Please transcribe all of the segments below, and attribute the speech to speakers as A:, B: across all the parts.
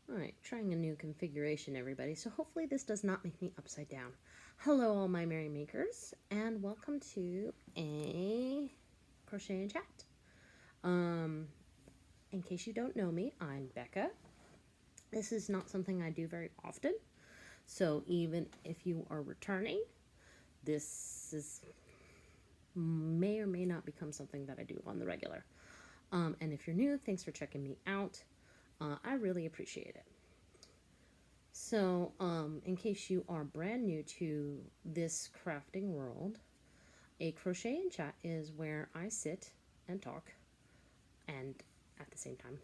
A: Alright, trying a new configuration, everybody, so hopefully this does not make me upside down. Hello, all my merry makers, and welcome to a Crochet and Chat. In case you don't know me, I'm Becca. This is not something I do very often, so even if you are returning, this may or may not become something that I do on the regular. And if you're new, thanks for checking me out. I really appreciate it. So, in case you are brand new to this crafting world, a Crochet and Chat is where I sit and talk, and at the same time,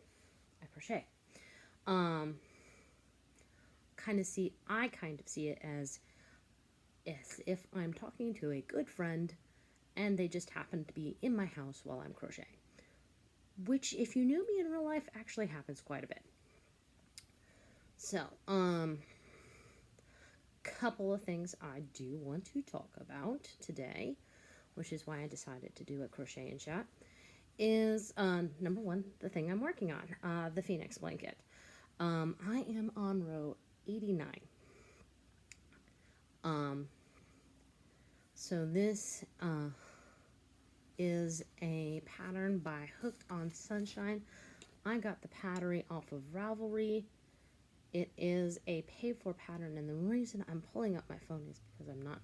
A: I crochet. I kind of see it as if I'm talking to a good friend, and they just happen to be in my house while I'm crocheting. Which, if you knew me in real life, actually happens quite a bit. So, couple of things I do want to talk about today, which is why I decided to do a Crochet and Chat, is, number one, the thing I'm working on, the Phoenix blanket. I am on row 89. So this, is a pattern by Hooked on Sunshine. I got the pattern off of Ravelry. It is a paid-for pattern, and the reason I'm pulling up my phone is because I'm not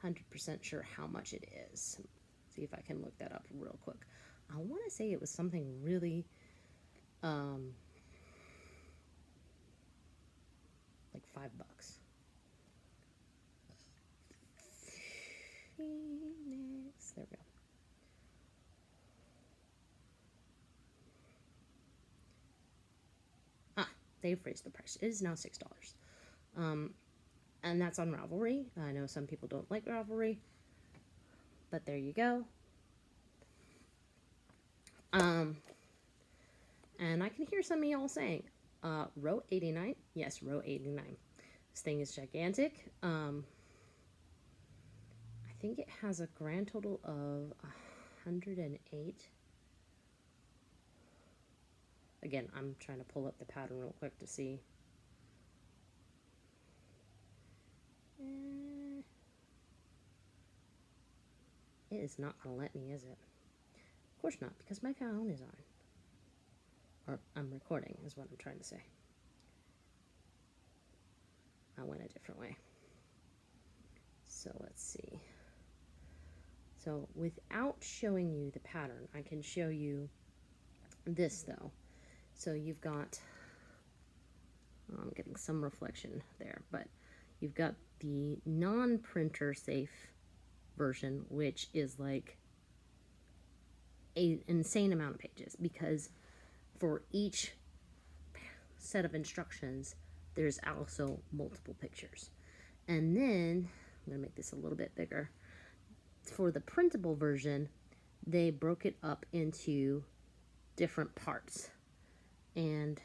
A: 100% sure how much it is. See if I can look that up real quick. I want to say it was something really, like $5. Phoenix, there we go. They've raised the price. It is now $6. And that's on Ravelry. I know some people don't like Ravelry, but there you go. And I can hear some of y'all saying, row 89. Yes, row 89. This thing is gigantic. I think it has a grand total of 108. Again, I'm trying to pull up the pattern real quick to see. It is not going to let me, is it? Of course not, because my phone is on. Or I'm recording, is what I'm trying to say. I went a different way. So let's see. So without showing you the pattern, I can show you this though. So you've got, I'm getting some reflection there, but you've got the non-printer safe version, which is like an insane amount of pages, because for each set of instructions, there's also multiple pictures. And then, I'm going to make this a little bit bigger. For the printable version, they broke it up into different parts. And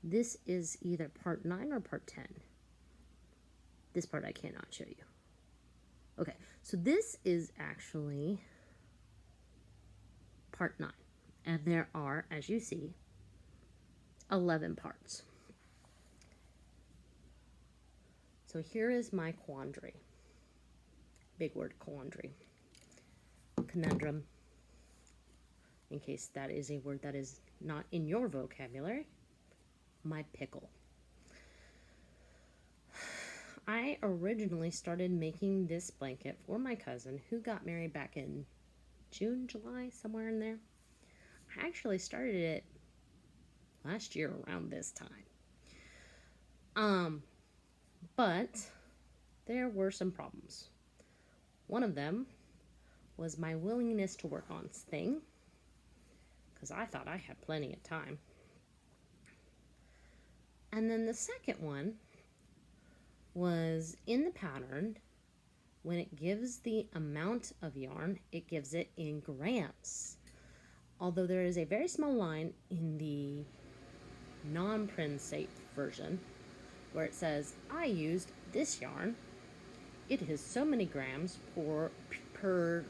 A: this is either part 9 or part 10. This part I cannot show you. Okay, so this is actually part 9. And there are, as you see, 11 parts. So here is my quandary. Big word, quandary. Conundrum. In case that is a word that is not in your vocabulary. My pickle. I originally started making this blanket for my cousin who got married back in June, July, somewhere in there. I actually started it last year around this time. But there were some problems. One of them was my willingness to work on thing, because I thought I had plenty of time. And then the second one was in the pattern, when it gives the amount of yarn, it gives it in grams. Although there is a very small line in the non-print safe version where it says, I used this yarn. It is so many grams per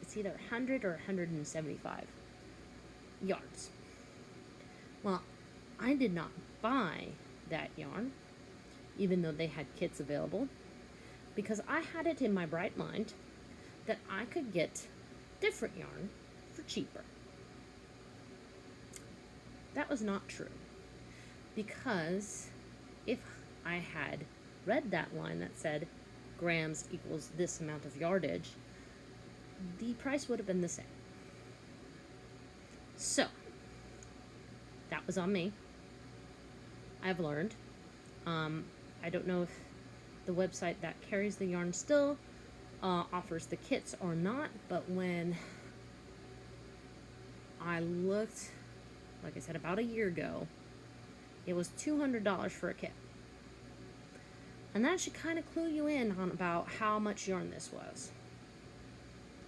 A: it's either 100 or 175 yards. Well, I did not buy that yarn, even though they had kits available, because I had it in my bright mind that I could get different yarn for cheaper. That was not true, because if I had read that line that said grams equals this amount of yardage, the price would have been the same. So, that was on me. I've learned. I don't know if the website that carries the yarn still offers the kits or not, but when I looked, like I said, about a year ago, it was $200 for a kit. And that should kind of clue you in on about how much yarn this was.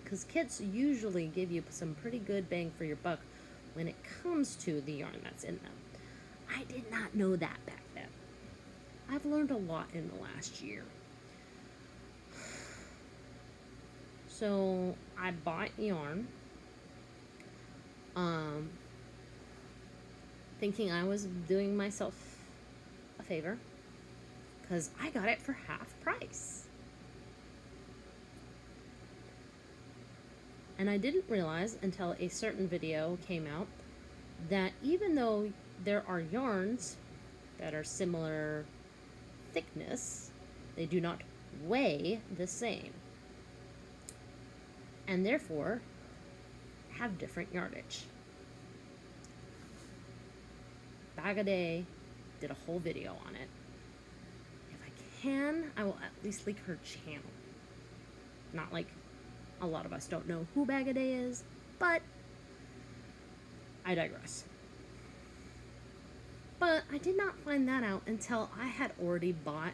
A: Because kits usually give you some pretty good bang for your buck when it comes to the yarn that's in them. I did not know that back then. I've learned a lot in the last year. So I bought yarn, thinking I was doing myself a favor, because I got it for half price. And I didn't realize until a certain video came out that even though there are yarns that are similar thickness, they do not weigh the same, and therefore have different yardage. Bagaday did a whole video on it. If I can, I will at least link her channel. Not like a lot of us don't know who Bagaday is, but I digress. But I did not find that out until I had already bought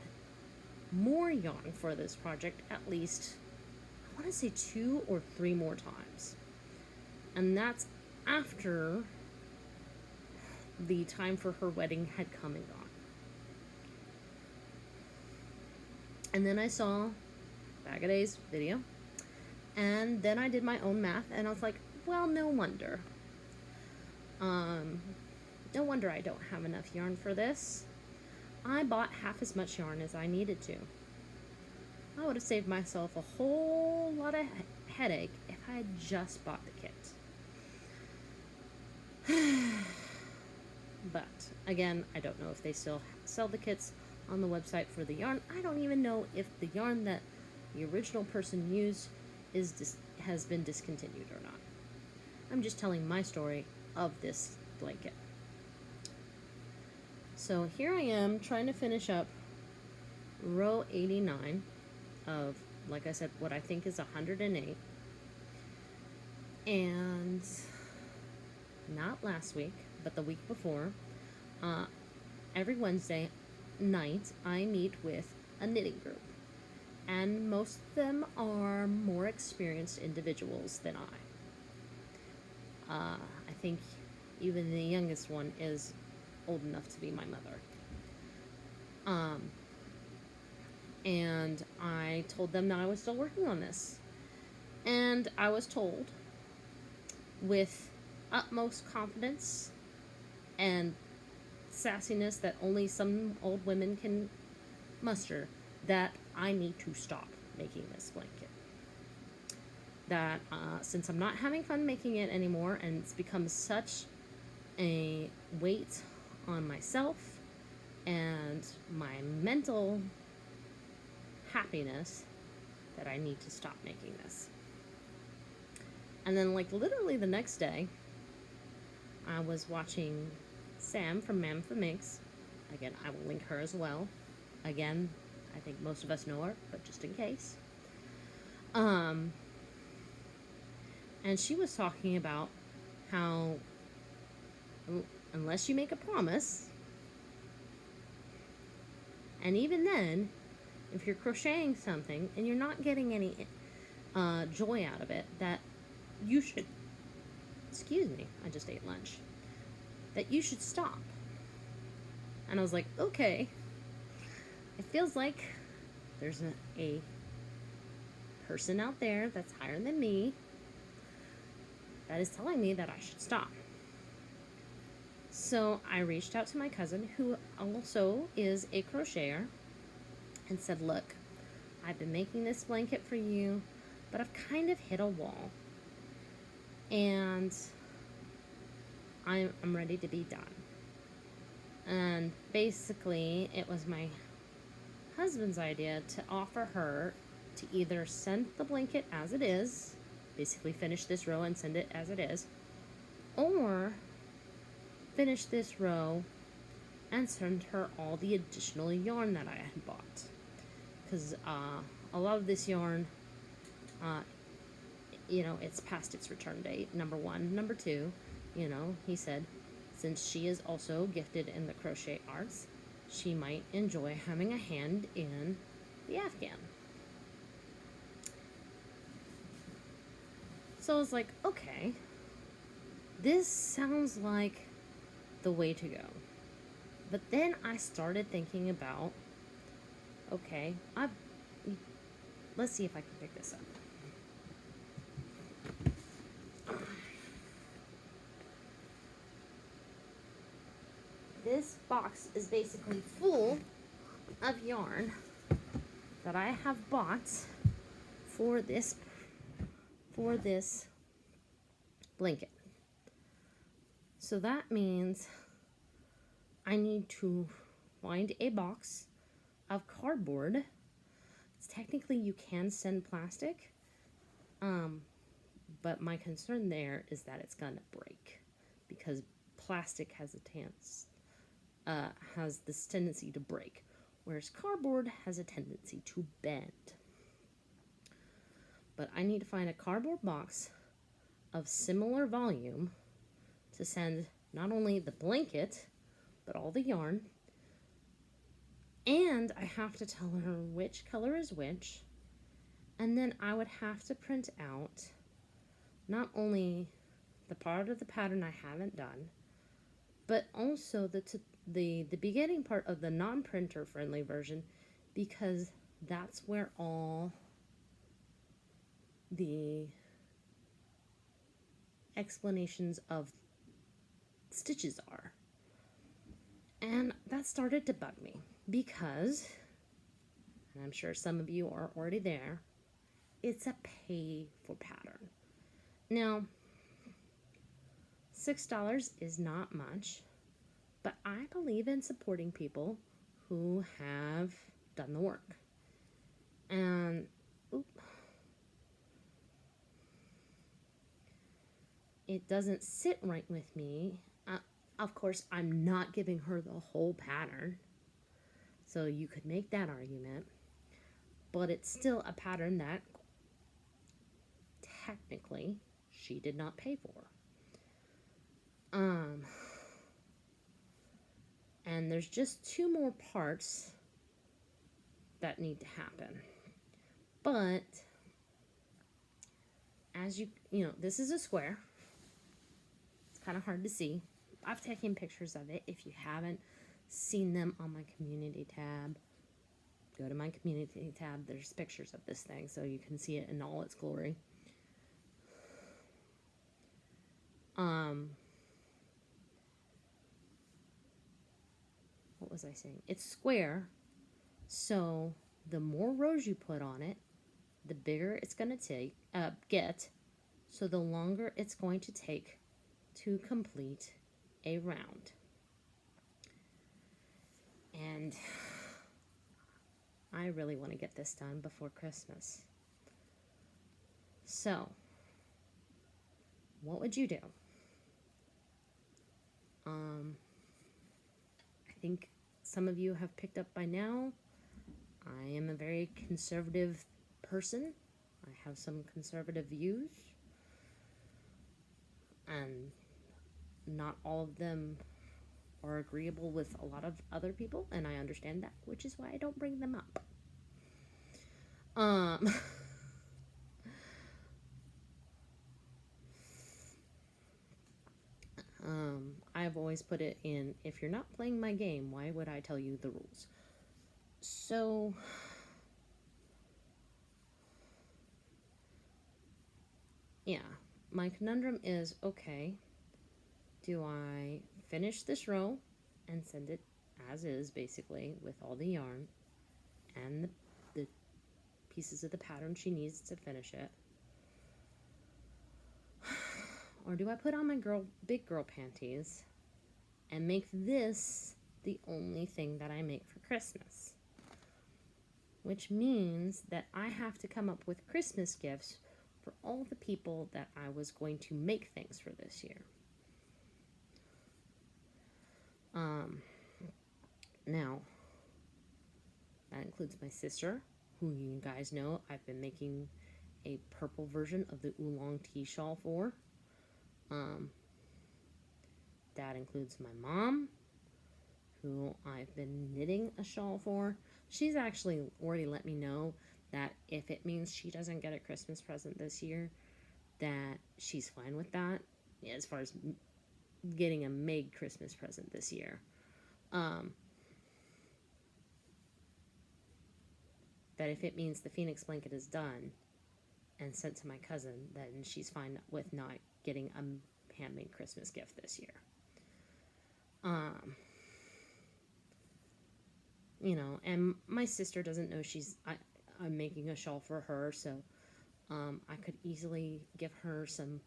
A: more yarn for this project, at least, I want to say 2 or 3 more times. And that's after the time for her wedding had come and gone. And then I saw Bagaday's video, and then I did my own math, and I was like, well, no wonder. No wonder I don't have enough yarn for this. I bought half as much yarn as I needed to. I would have saved myself a whole lot of headache if I had just bought the kit. But, again, I don't know if they still sell the kits on the website for the yarn. I don't even know if the yarn that the original person used has been discontinued or not. I'm just telling my story of this blanket. So here I am trying to finish up row 89 of, like I said, what I think is 108. And not last week, but the week before, every Wednesday night I meet with a knitting group. And most of them are more experienced individuals than I. I think even the youngest one is old enough to be my mother. And I told them that I was still working on this. And I was told, with utmost confidence and sassiness that only some old women can muster, that I need to stop making this blanket. That since I'm not having fun making it anymore, and it's become such a weight on myself and my mental happiness, that I need to stop making this. And then, like, literally the next day, I was watching Sam from Mam for Minx. Again, I will link her as well. Again, I think most of us know her, but just in case. And she was talking about how unless you make a promise, and even then, if you're crocheting something and you're not getting any joy out of it, that you should, excuse me, I just ate lunch, that you should stop. And I was like, okay, it feels like there's a person out there that's higher than me that is telling me that I should stop. So I reached out to my cousin, who also is a crocheter, and said, look, I've been making this blanket for you, but I've kind of hit a wall. And I'm ready to be done. And basically, it was my husband's idea to offer her to either send the blanket as it is, basically finish this row and send it as it is, or finish this row and send her all the additional yarn that I had bought. Because a lot of this yarn, it's past its return date, number one. Number two, he said, since she is also gifted in the crochet arts, she might enjoy having a hand in the Afghan. So I was like, okay, this sounds like the way to go. But then I started thinking about, okay, let's see if I can pick this up. This box is basically full of yarn that I have bought for this blanket. So that means I need to find a box of cardboard. Technically you can send plastic, but my concern there is that it's gonna break, because plastic has this tendency to break, whereas cardboard has a tendency to bend. But I need to find a cardboard box of similar volume to send not only the blanket, but all the yarn. And I have to tell her which color is which. And then I would have to print out not only the part of the pattern I haven't done, but also the beginning part of the non-printer friendly version, because that's where all the explanations of stitches are. And that started to bug me because, and I'm sure some of you are already there, it's a pay for pattern. Now, $6 is not much, but I believe in supporting people who have done the work. And it doesn't sit right with me. Of course, I'm not giving her the whole pattern, so you could make that argument, but it's still a pattern that technically she did not pay for. And there's just 2 more parts that need to happen. But as this is a square. It's kind of hard to see. I've taken pictures of it. If you haven't seen them on my community tab, go to my community tab. There's pictures of this thing so you can see it in all its glory. What was I saying? It's square, so the more rows you put on it, the bigger it's going to get, so the longer it's going to take to complete a round. And I really want to get this done before Christmas. So, what would you do? I think some of you have picked up by now, I am a very conservative person. I have some conservative views, and not all of them are agreeable with a lot of other people, and I understand that, which is why I don't bring them up. I've always put it in, if you're not playing my game, why would I tell you the rules? So, yeah, my conundrum is, okay, do I finish this row and send it as is, basically, with all the yarn and the pieces of the pattern she needs to finish it? Or do I put on my big girl panties and make this the only thing that I make for Christmas? Which means that I have to come up with Christmas gifts for all the people that I was going to make things for this year. Now, that includes my sister, who you guys know I've been making a purple version of the oolong tea shawl for. That includes my mom, who I've been knitting a shawl for. She's actually already let me know that if it means she doesn't get a Christmas present this year, that she's fine with that, as far as getting a made Christmas present this year. That if it means the Phoenix blanket is done and sent to my cousin, then she's fine with not getting a handmade Christmas gift this year. You know, and my sister doesn't know I'm making a shawl for her, so I could easily give her some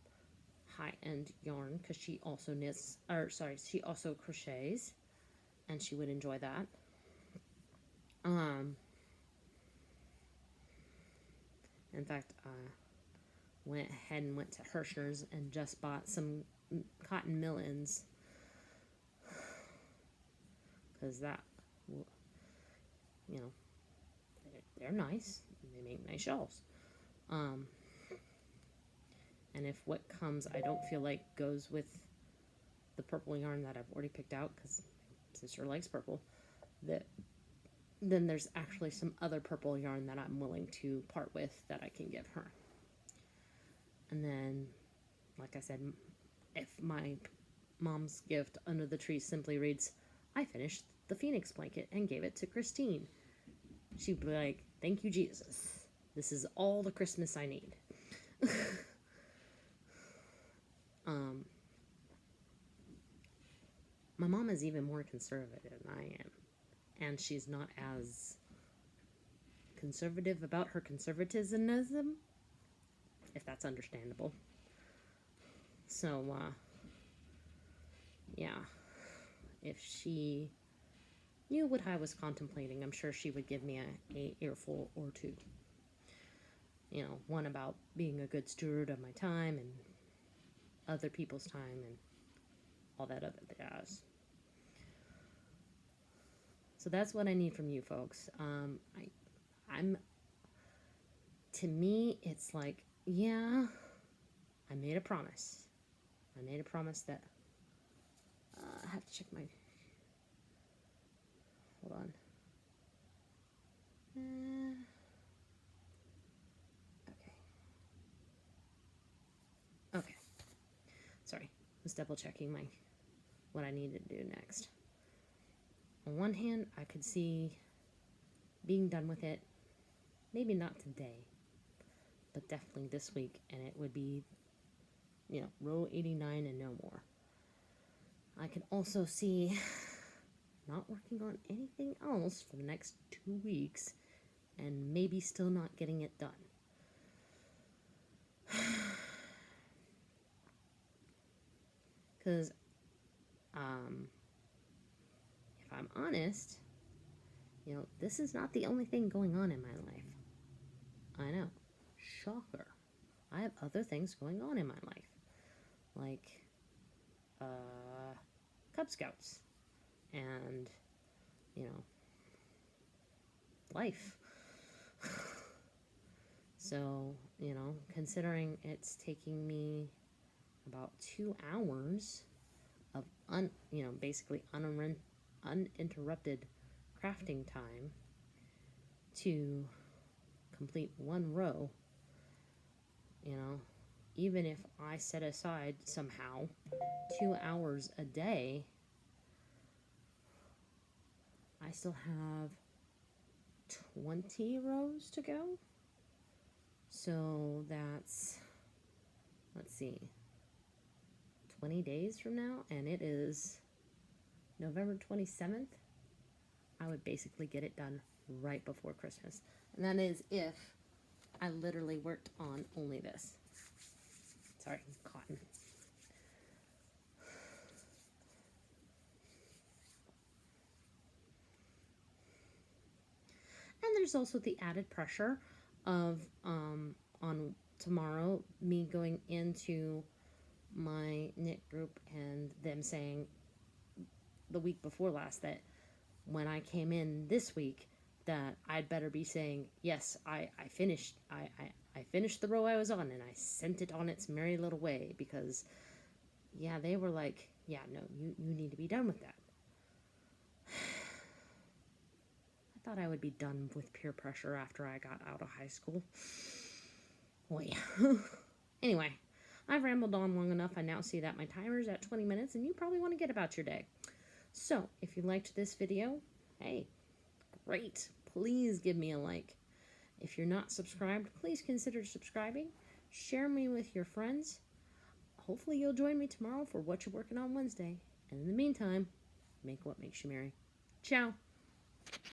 A: high-end yarn, because she also she also crochets, and she would enjoy that. In fact, went ahead and went to Hirschner's and just bought some cotton mill-ins, because that, you know, they're nice. They make nice shawls. And if what comes I don't feel like goes with the purple yarn that I've already picked out, because my sister likes purple, then there's actually some other purple yarn that I'm willing to part with that I can give her. And then, like I said, if my mom's gift under the tree simply reads, I finished the Phoenix blanket and gave it to Christine, she'd be like, thank you, Jesus. This is all the Christmas I need. My mom is even more conservative than I am, and she's not as conservative about her conservatism, if that's understandable. So, yeah, if she knew what I was contemplating, I'm sure she would give me a earful or two. You know, one about being a good steward of my time and other people's time and all that other jazz. So that's what I need from you folks. To me, it's like, yeah, I made a promise. I made a promise that, I have to check my, hold on. Okay. Sorry, I was double checking what I needed to do next. On one hand, I could see being done with it, maybe not today, but definitely this week, and it would be, you know, row 89 and no more. I can also see not working on anything else for the next 2 weeks and maybe still not getting it done. Because, if I'm honest, you know, this is not the only thing going on in my life. I know. Shocker. I have other things going on in my life. Like, Cub Scouts. And, you know, life. So, you know, considering it's taking me about 2 hours of basically uninterrupted crafting time to complete one row, you know, even if I set aside somehow 2 hours a day, I still have 20 rows to go. So that's, let's see, 20 days from now, and it is November 27th, I would basically get it done right before Christmas. And that is if I literally worked on only this. Sorry, cotton. And there's also the added pressure of on tomorrow, me going into my knit group and them saying the week before last that when I came in this week that I'd better be saying, yes, I finished I finished the row I was on and I sent it on its merry little way, because yeah, they were like, yeah, no, you need to be done with that. I thought I would be done with peer pressure after I got out of high school. Oh yeah. Anyway, I've rambled on long enough. I now see that my timer's at 20 minutes and you probably want to get about your day. So, if you liked this video, hey, great. Please give me a like. If you're not subscribed, please consider subscribing. Share me with your friends. Hopefully you'll join me tomorrow for What You're Working On Wednesday. And in the meantime, make what makes you merry. Ciao.